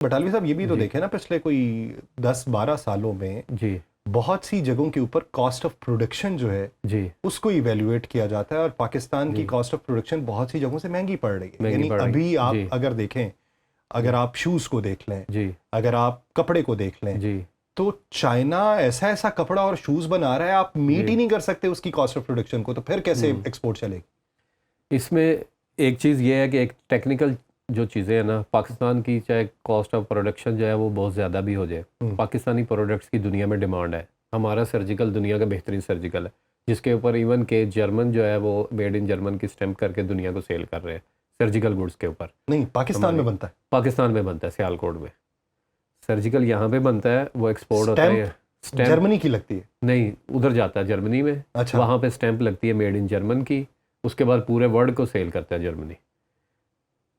बटालवी साहब, ये भी तो जी देखे ना, पिछले कोई 10-12 सालों में जी बहुत सी जगहों के ऊपर कॉस्ट ऑफ प्रोडक्शन जो है जी उसको इवेल्युएट किया जाता है, और पाकिस्तान की जी कॉस्ट ऑफ प्रोडक्शन बहुत सी जगहों से महंगी पड़ रही है। महंगी यानी पड़ रही। अभी आप जी अगर देखें, अगर जी आप शूज़ को देख लें, जी अगर आप कपड़े को देख लें, जी तो चाइना ऐसा ऐसा कपड़ा और शूज़ बना रहा है, आप मीट ही जी नहीं कर सकते उसकी कॉस्ट ऑफ प्रोडक्शन को, तो फिर कैसे हम्म एक्सपोर्ट चलेगी? इसमें एक चीज़ ये है कि एक टेक्निकल जो चीज़ें हैं ना, पाकिस्तान की चाहे कॉस्ट ऑफ प्रोडक्शन जो है वो बहुत ज़्यादा भी हो जाए, हम्म। पाकिस्तानी प्रोडक्ट्स की दुनिया में डिमांड है। हमारा सर्जिकल दुनिया का बेहतरीन सर्जिकल है, जिसके ऊपर इवन के जर्मन जो है वो मेड इन जर्मन की स्टैंप करके दुनिया को सेल कर रहे हैं सर्जिकल गुड्स के ऊपर। नहीं, पाकिस्तान में हमारी बनता है पाकिस्तान में बनता है, सियालकोट में सर्जिकल यहाँ पे बनता है, वो एक्सपोर्ट होता स्टैंप? है। स्टैंप जर्मनी की लगती है? नहीं, उधर जाता है जर्मनी में, अच्छा। वहाँ पे स्टैंप लगती है मेड इन जर्मन की, उसके बाद पूरे वर्ल्ड को सेल करता है जर्मनी।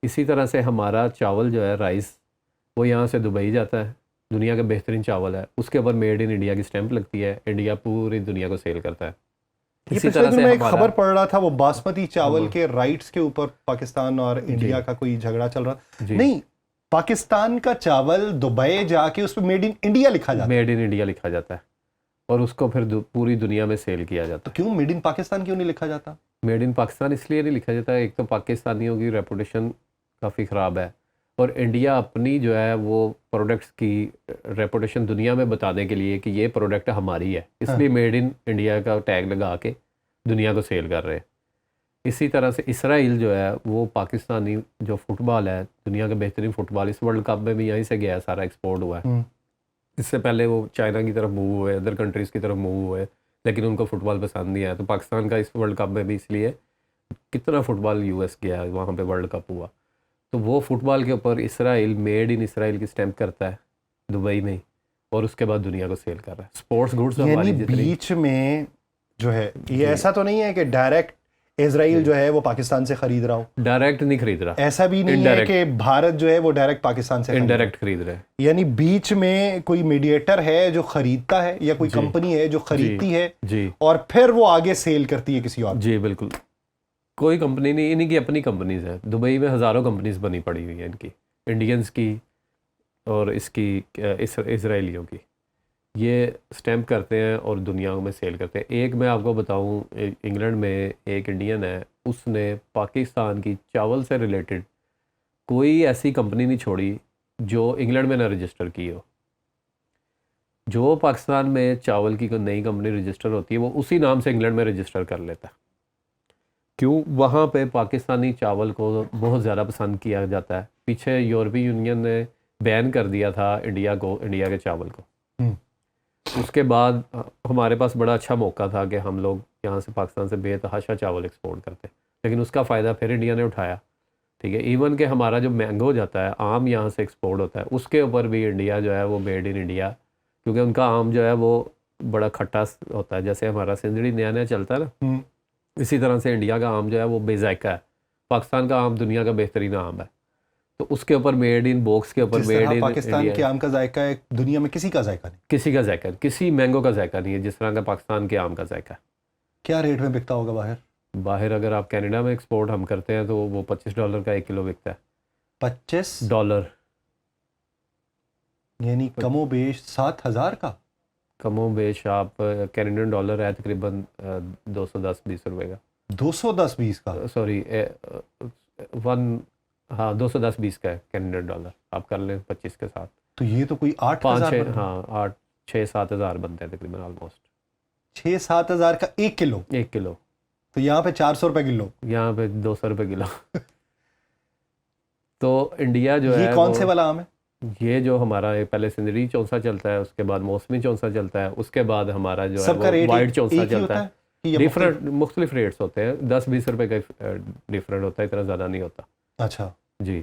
इसी तरह से हमारा चावल जो है राइस, वो यहाँ से दुबई जाता है, दुनिया का बेहतरीन चावल है, उसके ऊपर मेड इन इंडिया की स्टैंप लगती है, इंडिया पूरी दुनिया को सेल करता है। ये इसी पिछले तरह दिनों से में एक हमारा खबर पढ़ रहा था, वो बासमती चावल हम के राइट्स के ऊपर पाकिस्तान और जी इंडिया का कोई झगड़ा चल रहा। जी नहीं, पाकिस्तान का चावल दुबई जाके उस पर मेड इन इंडिया लिखा जाता है, मेड इन इंडिया लिखा जाता है और उसको फिर पूरी दुनिया में सेल किया जाता तो है। क्यों मेड इन पाकिस्तान क्यों नहीं लिखा जाता? मेड इन पाकिस्तान इसलिए नहीं लिखा जाता है, एक तो पाकिस्तानियों की रेपुटेशन काफ़ी ख़राब है, और इंडिया अपनी जो है वो प्रोडक्ट्स की रेपुटेशन दुनिया में बताने के लिए कि ये प्रोडक्ट हमारी है, हाँ। इसलिए मेड इन इंडिया का टैग लगा के दुनिया को सेल कर रहे हैं। इसी तरह से इसराइल जो है वो पाकिस्तानी जो फुटबॉल है, दुनिया का बेहतरीन फुटबॉल, इस वर्ल्ड कप में भी यहीं से गया है, सारा एक्सपोर्ट हुआ है। हम्म। इससे पहले वो चाइना की तरफ मूव हुए, अदर कंट्रीज़ की तरफ मूव हुए, लेकिन उनको फुटबॉल पसंद नहीं आया, तो पाकिस्तान का इस वर्ल्ड कप में भी इसलिए कितना फुटबॉल यूएस गया है, वहाँ पे वर्ल्ड कप हुआ, तो वो फुटबॉल के ऊपर इसराइल मेड इन इसराइल की स्टैंप करता है दुबई में ही, और उसके बाद दुनिया को सेल कर रहा है। स्पोर्ट्स गुड्स यानी हमारी जितनी बीच में जो है, ये जी ऐसा तो नहीं है कि डायरेक्ट इसराइल जी जो है वो पाकिस्तान से खरीद रहा हो? डायरेक्ट नहीं खरीद रहा, ऐसा भी नहीं है इनडायरेक्ट, कि भारत जो है वो डायरेक्ट पाकिस्तान से खरीद रहा इनडायरेक्ट खरीद रहे हैं। है? यानी बीच में कोई मीडिएटर है जो खरीदता है, या कोई जी कंपनी है जो जी खरीदती है जी और फिर वो आगे सेल करती है किसी और को? जी बिल्कुल, कोई कंपनी नहीं, इन्हीं की अपनी कंपनीज है। दुबई में हज़ारों कंपनीज बनी पड़ी हुई हैं इनकी, इंडियंस की और इसकी इसराइलियों की। ये स्टैम्प करते हैं और दुनिया में सेल करते हैं। एक मैं आपको बताऊं, इंग्लैंड में एक इंडियन है, उसने पाकिस्तान की चावल से रिलेटेड कोई ऐसी कंपनी नहीं छोड़ी जो इंग्लैंड में ना रजिस्टर की हो। जो पाकिस्तान में चावल की कोई नई कंपनी रजिस्टर होती है, वो उसी नाम से इंग्लैंड में रजिस्टर कर लेता है। क्यों? वहाँ पे पाकिस्तानी चावल को बहुत ज़्यादा पसंद किया जाता है। पीछे यूरोपीय यूनियन ने बैन कर दिया था इंडिया को, इंडिया के चावल को। उसके बाद हमारे पास बड़ा अच्छा मौका था कि हम लोग यहाँ से पाकिस्तान से बेतहाशा चावल एक्सपोर्ट करते, लेकिन उसका फ़ायदा फिर इंडिया ने उठाया। ठीक है, इवन के हमारा जो मैंगो जाता है, आम यहाँ से एक्सपोर्ट होता है, उसके ऊपर भी इंडिया जो है वो मेड इन इंडिया, क्योंकि उनका आम जो है वो बड़ा खट्टा होता है, जैसे हमारा सिंदड़ी नया नया चलता है ना, इसी तरह से इंडिया का आम जो है वो बेजायका है। पाकिस्तान का आम दुनिया का बेहतरीन आम है, तो उसके ऊपर मेड इन, बॉक्स के ऊपर जिस मेड तरह इन पाकिस्तान इंडिया के है। आम का जायका है, दुनिया में किसी का जायका नहीं। किसी का जायका, किसी मैंगो का जायका नहीं है जिस तरह का पाकिस्तान के आम का जायका है। क्या रेट में बिकता होगा बाहर? बाहर अगर आप कनाडा में एक्सपोर्ट हम करते हैं तो वो $25 का 1 किलो बिकता है। 25 डॉलर, यानी कमो बेश 7,000 का? कमो बेश आप कैनेडियन डॉलर है तकरीबन 210-20 रुपए का। 210-20 का? सॉरी, वन, हाँ 210-20 का है कैनेडियन डॉलर, आप कर लें 25 के साथ। तो ये तो कोई 5-6, 8,000, हाँ 8-6-7 हज़ार बनते हैं तकरीबन ऑलमोस्ट। 6-7 हज़ार का 1 किलो? 1 किलो, तो यहाँ पे 400 रुपए किलो। यहाँ पे 200 रुपये किलो। तो इंडिया जो ये है कौन वो, से वाला आम है? ये जो हमारा पहले सिंदरी चौंसा चलता है, उसके बाद मौसमी चौंसा चलता है, उसके बाद हमारा जो है सबका वो रेट वाइट चौंसा एक ही चलता होता है। है कि ये डिफरेंट मुख्तलिफ रेट्स होते हैं, 10-20 रुपए का डिफरेंट होता है, इतना ज़्यादा नहीं होता। अच्छा। जी,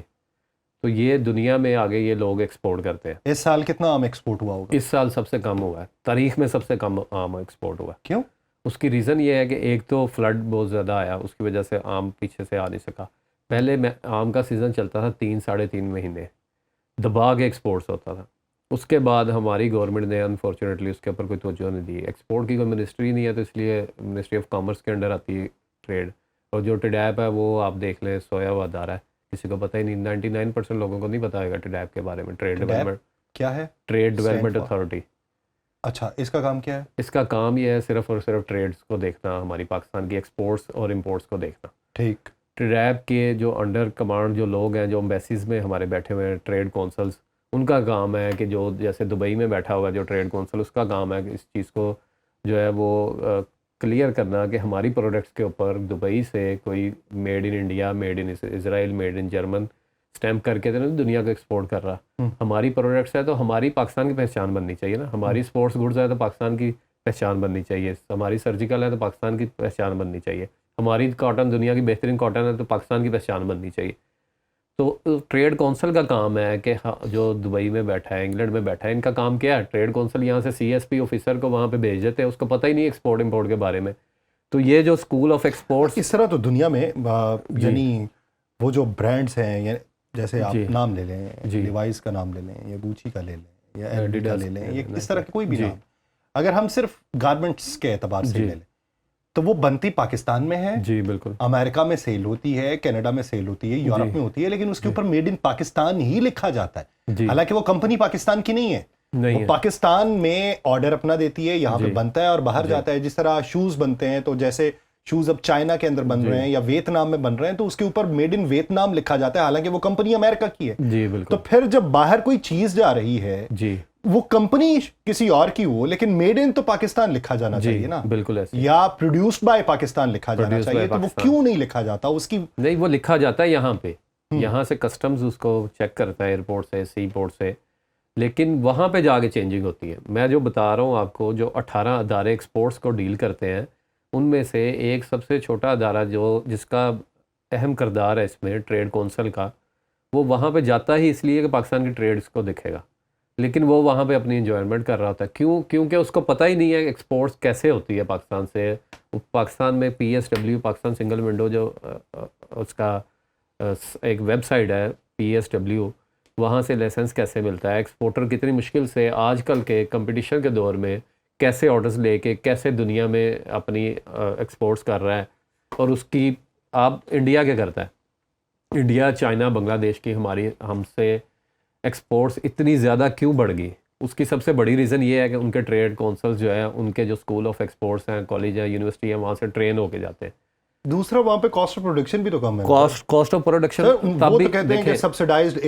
तो ये दुनिया में आगे ये लोग एक्सपोर्ट करते हैं। इस साल कितना आम एक्सपोर्ट हुआ होगा? इस साल सबसे कम हुआ है, तारीख में सबसे कम आम एक्सपोर्ट हुआ है। क्यों? उसकी रीज़न ये है कि एक तो फ्लड बहुत ज़्यादा आया, उसकी वजह से आम पीछे से आ नहीं सका। पहले आम का सीज़न चलता था 3-3.5 महीने, दबा के एक्सपोर्ट्स होता था। उसके बाद हमारी गवर्नमेंट ने अनफॉर्चुनेटली उसके ऊपर कोई तवज्जो नहीं दी। एक्सपोर्ट की कोई मिनिस्ट्री नहीं है, तो इसलिए मिनिस्ट्री ऑफ कॉमर्स के अंडर आती है ट्रेड, और जो टिडैप है वो आप देख लें सोया हुआ दारा है, किसी को पता ही नहीं, 99% लोगों को नहीं पता होगा TDAP के बारे में, ट्रेड डेवलपमेंट क्या है? Trade development for? अथॉरिटी। अच्छा, इसका काम क्या है? इसका काम ये है सिर्फ और सिर्फ ट्रेड्स को देखना, हमारी पाकिस्तान की एक्सपोर्ट्स और इंपोर्ट्स को देखना। ठीक। TDAP के जो अंडर कमांड जो लोग हैं, जो एम्बेसीज में हमारे बैठे हुए हैं, ट्रेड कौंसल्स, उनका काम है कि जो जैसे दुबई में बैठा हुआ जो ट्रेड कौंसल, उसका काम है कि इस चीज़ को जो है वो क्लियर करना कि हमारी प्रोडक्ट्स के ऊपर दुबई से कोई made in India, made in Israel, made in German stamp करके तो नहीं दुनिया को एक्सपोर्ट कर रहा। हमारी प्रोडक्ट्स है तो हमारी पाकिस्तान की पहचान बननी चाहिए ना, हमारी स्पोर्ट्स गुड्स है तो पाकिस्तान की पहचान बननी चाहिए, हमारी सर्जिकल है तो पाकिस्तान की पहचान बननी चाहिए, हमारी कॉटन दुनिया की बेहतरीन कॉटन है तो पाकिस्तान की पहचान बननी चाहिए। तो ट्रेड कौंसल का काम है कि जो दुबई में बैठा है, इंग्लैंड में बैठा है, इनका काम क्या है? ट्रेड कौंसल यहाँ से CSP ऑफिसर को वहाँ पे भेज देते हैं, उसको पता ही नहीं एक्सपोर्ट इंपोर्ट के बारे में। तो ये जो स्कूल ऑफ एक्सपोर्ट्स, इस तरह तो दुनिया में यानी वो जो ब्रांड्स हैं, या जैसे आप नाम ले लें, लिवाइस का नाम ले लें, या गुची का ले लें, या एलडी का ले लें, या इस तरह के कोई भी नाम, अगर हम सिर्फ गारमेंट्स के एतबार से ले लें तो वो बनती पाकिस्तान में है। जी बिल्कुल। अमेरिका में सेल होती है, कनाडा में सेल होती है, यूरोप में होती है, लेकिन उसके ऊपर मेड इन पाकिस्तान ही लिखा जाता है। हालांकि वो कंपनी पाकिस्तान की नहीं है, वो पाकिस्तान में ऑर्डर अपना देती है, यहाँ पे बनता है और बाहर जाता है। जिस तरह शूज बनते हैं, तो जैसे शूज अब चाइना के अंदर बन रहे हैं या वियतनाम में बन रहे हैं, तो उसके ऊपर मेड इन वियतनाम लिखा जाता है, हालांकि वो कंपनी अमेरिका की है। जी बिल्कुल। तो फिर जब बाहर कोई चीज जा रही है, जी, वो कंपनी किसी और की हो, लेकिन मेड इन तो पाकिस्तान लिखा जाना चाहिए ना। बिल्कुल ऐसे। या प्रोड्यूस्ड बाय पाकिस्तान लिखा जाना चाहिए, तो वो क्यों नहीं लिखा जाता? उसकी नहीं, वो लिखा जाता है यहाँ पे, यहाँ से कस्टम्स उसको चेक करता है, एयरपोर्ट से, सी पोर्ट से, लेकिन वहाँ पे जाके चेंजिंग होती है। मैं जो बता रहा हूँ आपको, जो 18 अदारे एक्सपोर्ट्स को डील करते हैं, उनमें से एक सबसे छोटा अदारा जो जिसका अहम किरदार है इसमें, ट्रेड कौंसल का, वो वहाँ पे जाता ही इसलिए कि पाकिस्तान की ट्रेड्स को दिखेगा, लेकिन वो वहाँ पे अपनी इंजॉयमेंट कर रहा होता है। क्यों? क्योंकि उसको पता ही नहीं है एक्सपोर्ट्स कैसे होती है पाकिस्तान से। पाकिस्तान में PSW, पाकिस्तान सिंगल विंडो, जो उसका एक वेबसाइट है PSW, वहाँ से लाइसेंस कैसे मिलता है, एक्सपोर्टर कितनी मुश्किल से आजकल के कंपटीशन के दौर में कैसे ऑर्डर्स लेके कैसे दुनिया में अपनी एक्सपोर्ट्स कर रहा है, और उसकी आप इंडिया क्या करता है? इंडिया, चाइना, बांग्लादेश की हमारी हमसे एक्सपोर्ट्स इतनी ज़्यादा क्यों बढ़ गई? उसकी सबसे बड़ी रीज़न ये है कि उनके ट्रेड कौंसल्स जो है, उनके जो स्कूल ऑफ एक्सपोर्ट्स हैं, कॉलेज है, यूनिवर्सिटी है, वहाँ से ट्रेन होके जाते हैं। दूसरा, वहाँ पे कॉस्ट ऑफ प्रोडक्शन भी तो कम है। कॉस्ट ऑफ प्रोडक्शन तब भी तो कहते हैं कि सब्सिडाइज्ड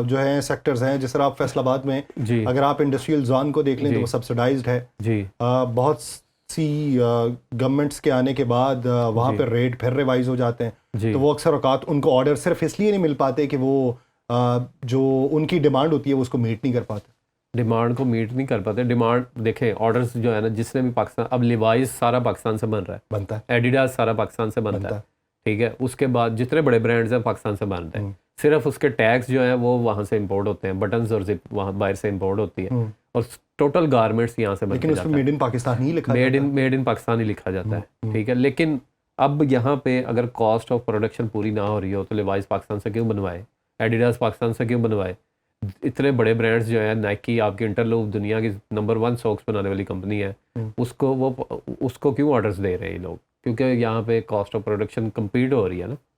जो है सेक्टर्स हैं। जिस तरह आप फैसलाबाद में अगर आप इंडस्ट्रियल जोन को देख लें तो वो सब्सिडाइज्ड है जी। बहुत सी गवर्नमेंट्स के आने के बाद वहाँ पे रेट फिर रिवाइज हो जाते हैं, तो वो अक्सर औकात उनको ऑर्डर सिर्फ इसलिए नहीं मिल पाते कि वो जो उनकी डिमांड होती है वो उसको मीट नहीं कर पाते। डिमांड को मीट नहीं कर पाते। डिमांड देखें, ऑर्डर्स जो है ना, जिसने भी पाकिस्तान, अब लिवाइस सारा पाकिस्तान से बन रहा है, बनता है, एडिडास सारा पाकिस्तान से बनता है, ठीक है। उसके बाद जितने बड़े ब्रांड्स हैं पाकिस्तान से बनते हैं, सिर्फ उसके टैग्स जो है वो वहाँ से इंपोर्ट होते हैं, बटन्स और जिप वहाँ बाहर से इंपोर्ट होती है, और टोटल गारमेंट्स यहाँ से बनते हैं। लेकिन उसमें मेड इन पाकिस्तान ही लिखा, मेड इन पाकिस्तान ही लिखा जाता है, ठीक है। लेकिन अब यहाँ पे अगर कॉस्ट ऑफ प्रोडक्शन पूरी ना हो रही हो तो लिवाइस पाकिस्तान से क्यों बनवाए, एडिडास पाकिस्तान से क्यों बनवाए? इतने बड़े ब्रांड्स जो है, नाइकी, आपकी इंटरलूप, दुनिया की नंबर 1 सॉक्स बनाने वाली कंपनी है, उसको क्यों ऑर्डर्स दे रहे हैं ये लोग? क्योंकि यहाँ पे कॉस्ट ऑफ प्रोडक्शन कम्पीट हो रही है ना।